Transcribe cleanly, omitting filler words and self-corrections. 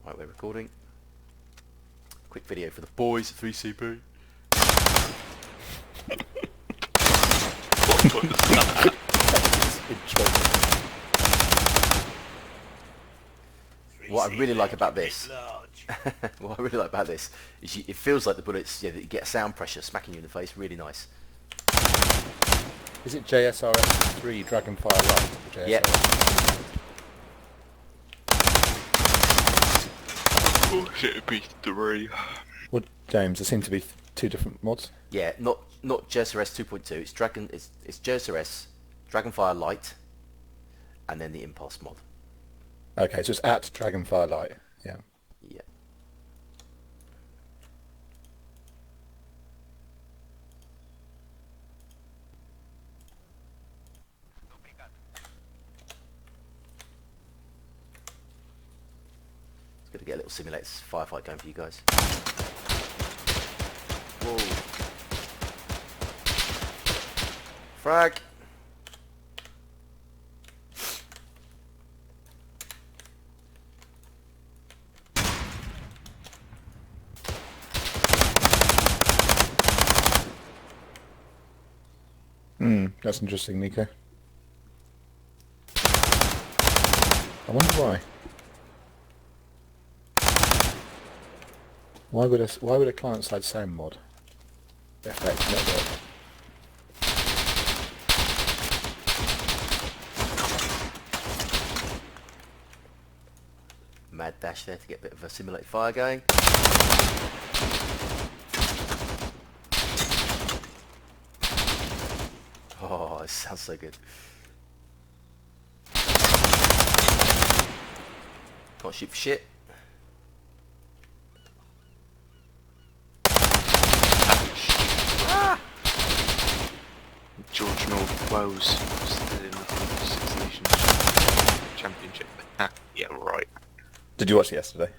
Right, we're recording. Quick video for the boys at 3CP. What was that? What I really like about this, is it feels like the bullets, yeah, that you get a sound pressure smacking you in the face. Really nice. Is it JSRS 3 Dragonfyre Lite? Yep. Oh shit, it'd be 3. Well, James, there seem to be two different mods. Yeah, not JSRS 2.2. It's JSRS Dragonfyre Lite, and then the Impulse mod. Okay, so it's at Dragonfyre Lite. Yeah. Yeah. It's good to get a little simulated firefight going for you guys. Whoa. Frag. That's interesting, Nico. I wonder why. Why would a client-side sound mod affect network? Mad dash there to get a bit of a simulated fire going. Oh, it sounds so good. Can't shoot for shit. Ah! George North Wales still in the Six Nations Championship. Yeah, right. Did you watch it yesterday?